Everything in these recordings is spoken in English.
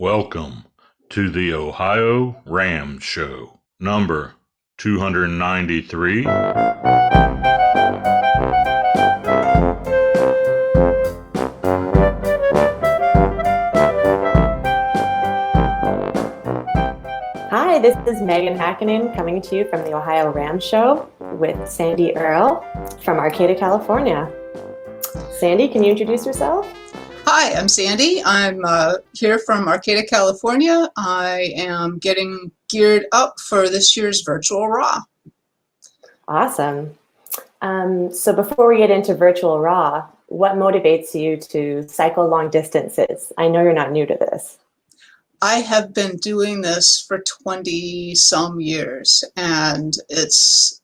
Welcome to the Ohio Ram Show, number 293. Hi, this is Megan Hakkinen coming to you from the Ohio Ram Show with Sandy Earl from Arcata, California. Sandy, can you introduce yourself? Hi, I'm Sandy. I'm here from Arcata, California. I am getting geared up for this year's virtual RAW. Awesome. So before we get into virtual RAW, what motivates you to cycle long distances? I know you're not new to this. I have been doing this for 20 some years, and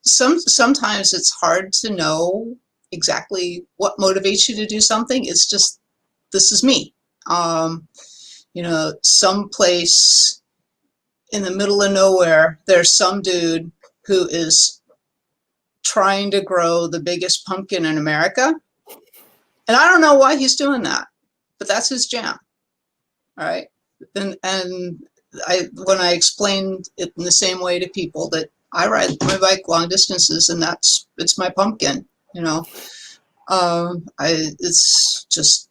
sometimes it's hard to know exactly what motivates you to do something. It's just, this is me. Someplace in the middle of nowhere, there's some dude who is trying to grow the biggest pumpkin in America. And I don't know why he's doing that, but that's his jam. All right. And when I explained it in the same way to people that I ride my bike long distances and it's my pumpkin, it's just,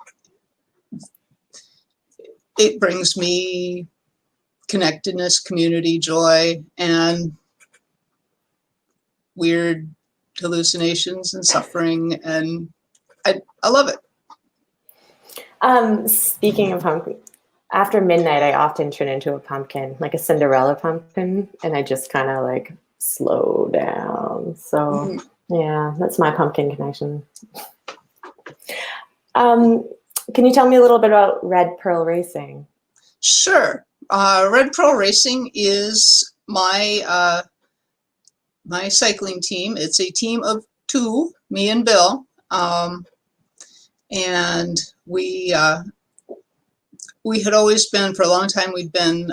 it brings me connectedness, community, joy, and weird hallucinations and suffering, and I love it. Speaking of pumpkin, after midnight, I often turn into a pumpkin, like a Cinderella pumpkin, and I just kind of like slow down. So yeah, that's my pumpkin connection. Can you tell me a little bit about Red Pearl Racing? Sure. Red Pearl Racing is my my cycling team. It's a team of two, me and Bill, and we had always been, for a long time, we'd been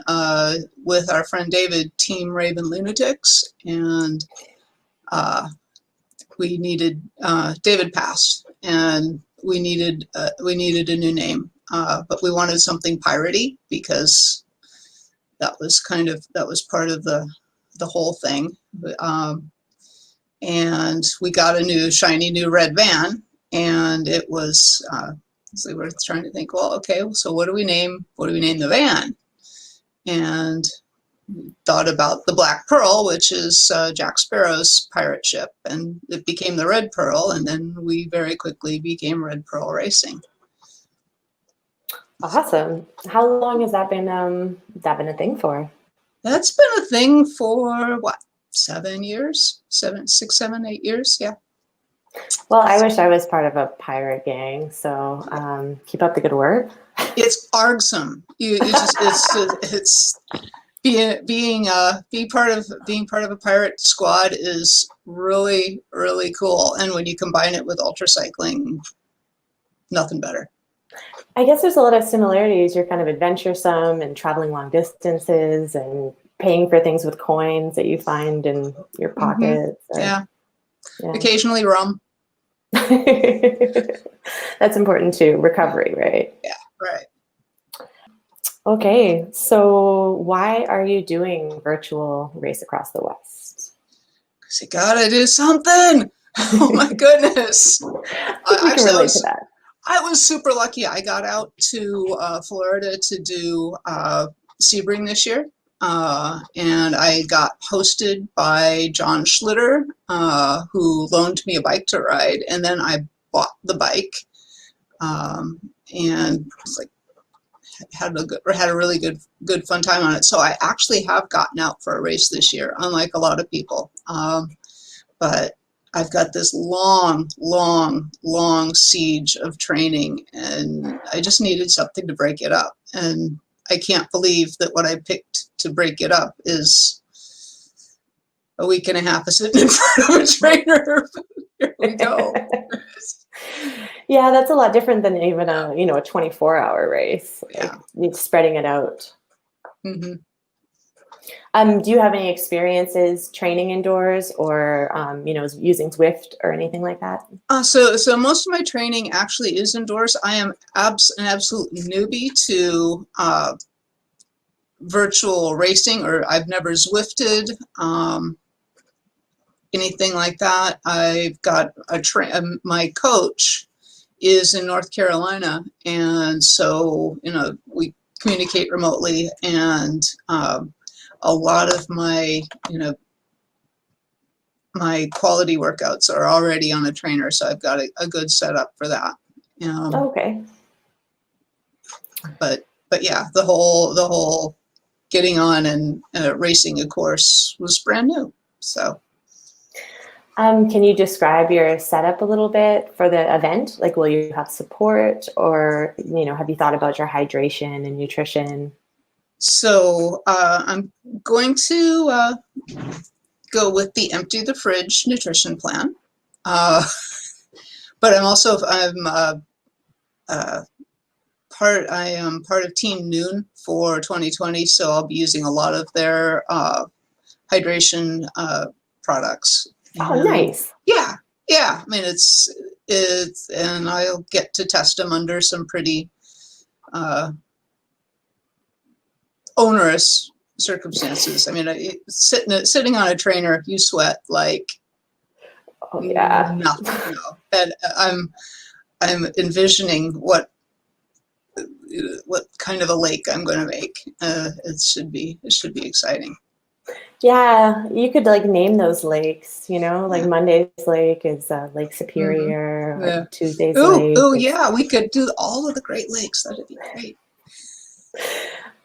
with our friend David, Team Raven Lunatics, and we needed, David passed, and we needed a new name, but we wanted something piratey because that was part of the whole thing. And we got a new shiny new red van, and it was so we were trying to think, well, okay, so what do we name the van? And thought about the Black Pearl, which is Jack Sparrow's pirate ship, and it became the Red Pearl, and then we very quickly became Red Pearl Racing. Awesome. How long has that been a thing for? That's been a thing for what, 7 years? 6, 7, 8 years, yeah. Well, I wish I was part of a pirate gang, so keep up the good work. It's argsome. It's being part of a pirate squad is really, really cool. And when you combine it with ultra cycling, nothing better. I guess there's a lot of similarities. You're kind of adventuresome and traveling long distances and paying for things with coins that you find in your pockets. Yeah. Occasionally rum. That's important too. Recovery, right? Yeah, right. Okay, so why are you doing virtual Race Across the West? Because you gotta do something. Oh my goodness. I can relate to that. I was super lucky. I got out to Florida to do Sebring this year. And I got hosted by John Schlitter, who loaned me a bike to ride, and then I bought the bike, and was like, had a really good fun time on it. So I actually have gotten out for a race this year, unlike a lot of people. But I've got this long siege of training, and I just needed something to break it up. And I can't believe that what I picked to break it up is a week and a half of sitting in front of a trainer. Here we go. Yeah, that's a lot different than even a 24-hour race. Yeah, like, spreading it out. Mm-hmm. Do you have any experiences training indoors or using Zwift or anything like that? So most of my training actually is indoors. I am an absolute newbie to virtual racing, or I've never Zwifted, anything like that. I've got my coach is in North Carolina, and so we communicate remotely, and a lot of my my quality workouts are already on a trainer, so I've got a good setup for that. Okay. But yeah, the whole getting on and racing a course was brand new. So. Can you describe your setup a little bit for the event? Like, will you have support, or have you thought about your hydration and nutrition? So I'm going to go with the empty the fridge nutrition plan, but I am part of Team Noon for 2020, so I'll be using a lot of their hydration products. Oh, nice. Yeah. I mean, it's and I'll get to test them under some pretty onerous circumstances. I mean, sitting on a trainer, you sweat like nothing. And I'm envisioning what kind of a lake I'm going to make. It should be exciting. Yeah, you could like name those lakes, like Monday's lake is Lake Superior, or Tuesday's lake. Oh yeah, we could do all of the Great Lakes. That'd be great.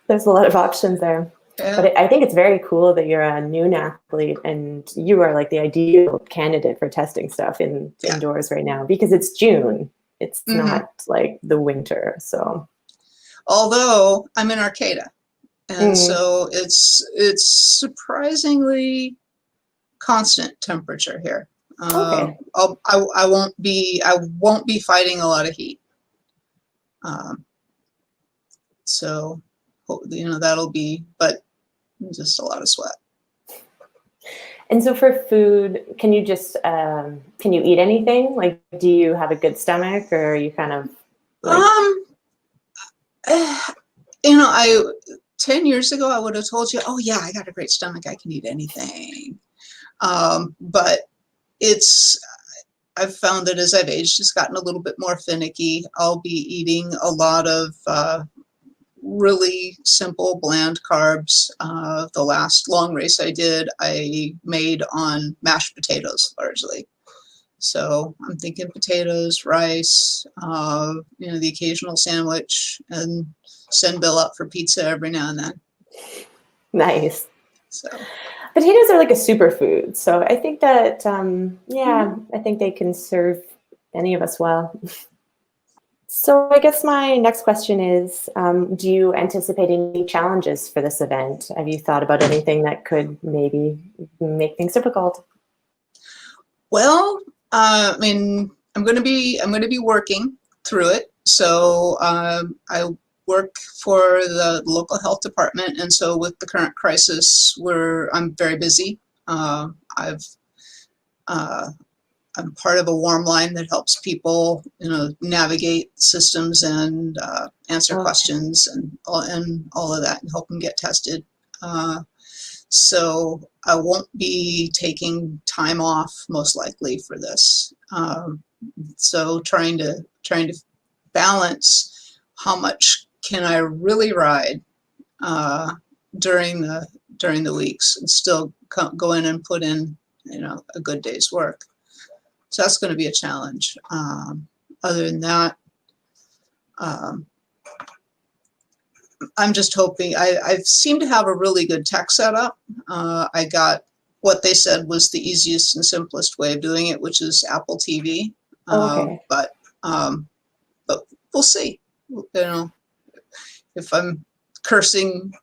There's a lot of options there. Yeah. But I think it's very cool that you're a noon athlete and you are like the ideal candidate for testing stuff indoors right now, because it's June. It's not like the winter. So, although I'm in Arcata, and so it's surprisingly constant temperature here. Okay. I won't be fighting a lot of heat. So that'll be, but just a lot of sweat. And so for food, can you eat anything? Like, do you have a good stomach, or are you kind of like... 10 years ago, I would have told you, oh yeah, I got a great stomach. I can eat anything. But I've found that as I've aged, it's gotten a little bit more finicky. I'll be eating a lot of really simple, bland carbs. The last long race I did, I made on mashed potatoes largely. So I'm thinking potatoes, rice, the occasional sandwich, and send Bill up for pizza every now and then. Nice. So potatoes are like a superfood. So I think that, I think they can serve any of us well. So I guess my next question is, do you anticipate any challenges for this event? Have you thought about anything that could maybe make things difficult? Well, I mean, I'm going to be working through it. So I work for the local health department, and so with the current crisis, I'm very busy. I'm part of a warm line that helps people, navigate systems and answer questions and all of that, and help them get tested. So I won't be taking time off most likely for this. So trying to balance how much can I really ride during the weeks and still go in and put in a good day's work. So that's going to be a challenge. Other than that, I'm just hoping. I seem to have a really good tech setup. I got what they said was the easiest and simplest way of doing it, which is Apple TV. Okay. But we'll see. If I'm cursing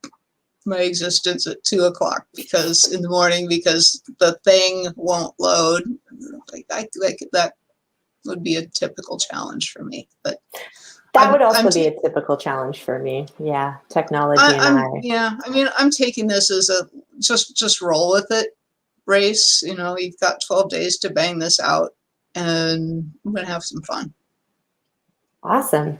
my existence at 2 o'clock in the morning because the thing won't load, that would be a typical challenge for me. But that would also be a typical challenge for me. Yeah, technology Yeah, I mean, I'm taking this as a just roll with it race. You've got 12 days to bang this out, and I'm gonna have some fun. Awesome.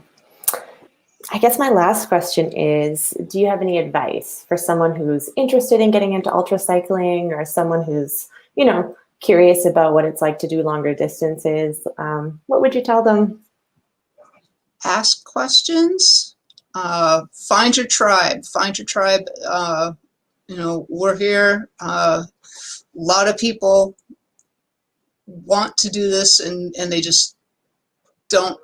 I guess my last question is, do you have any advice for someone who's interested in getting into ultra cycling, or someone who's, curious about what it's like to do longer distances? What would you tell them? Ask questions. Find your tribe. Find your tribe. We're here. A lot of people want to do this, and they just don't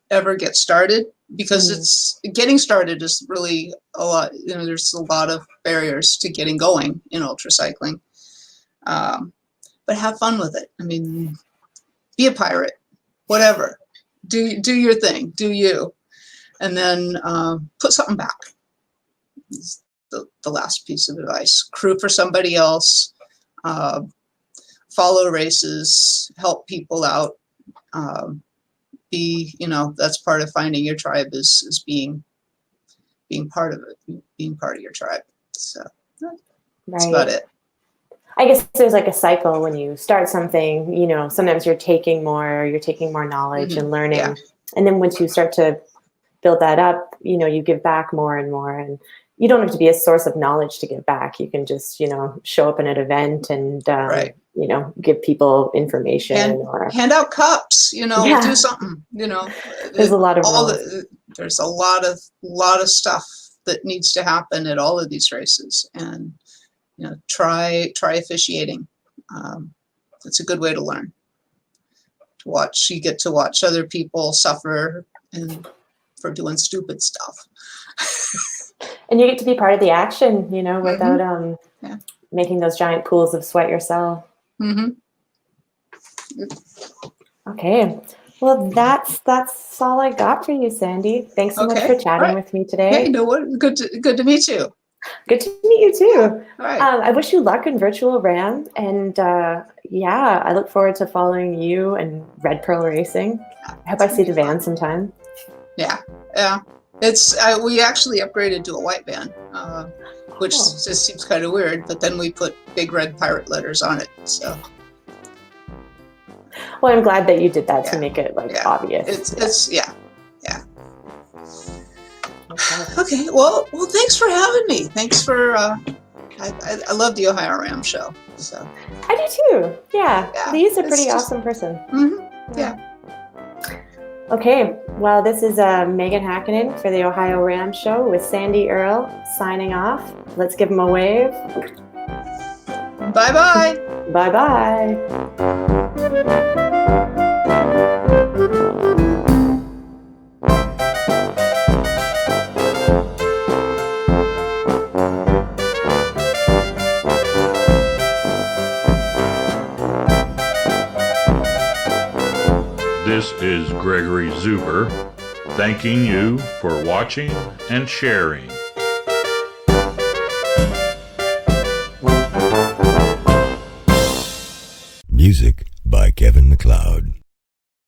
ever get started, because it's getting started is really a lot. There's a lot of barriers to getting going in ultra cycling, but have fun with it. I mean, be a pirate, whatever. Do your thing, do you, and then put something back. Is the last piece of advice. Crew for somebody else. Follow races. Help people out. That's part of finding your tribe, is being part of it, being part of your tribe. So that's about it. I guess there's like a cycle when you start something, sometimes you're taking more knowledge and learning. And then once you start to build that up, you give back more and more, and you don't have to be a source of knowledge to give back. You can just, show up in an event and, give people information, or hand out cups, do something, There's a lot of there's a lot of stuff that needs to happen at all of these races, and try officiating. It's a good way to learn. You get to watch other people suffer and for doing stupid stuff. And you get to be part of the action, without making those giant pools of sweat yourself. Okay. Well, that's all I got for you, Sandy. Thanks so much for chatting with me today. Hey, good to meet you. Good to meet you too. All right. I wish you luck in Virtual Ram, and I look forward to following you and Red Pearl Racing. I hope I see the van sometime. Yeah. It's we actually upgraded to a white van, which just seems kind of weird. But then we put big red pirate letters on it. So. Well, I'm glad that you did that to make it obvious. It's. Okay. Well, thanks for having me. Thanks for. I love the Ohio Ram show. So. I do too. Yeah. Lee's a pretty awesome person. Yeah. Okay. Well, this is Megan Hakkinen for the Ohio Ram Show with Sandy Earl signing off. Let's give him a wave. Bye-bye. Bye-bye. This is Gregory Zuber, thanking you for watching and sharing. Music by Kevin MacLeod.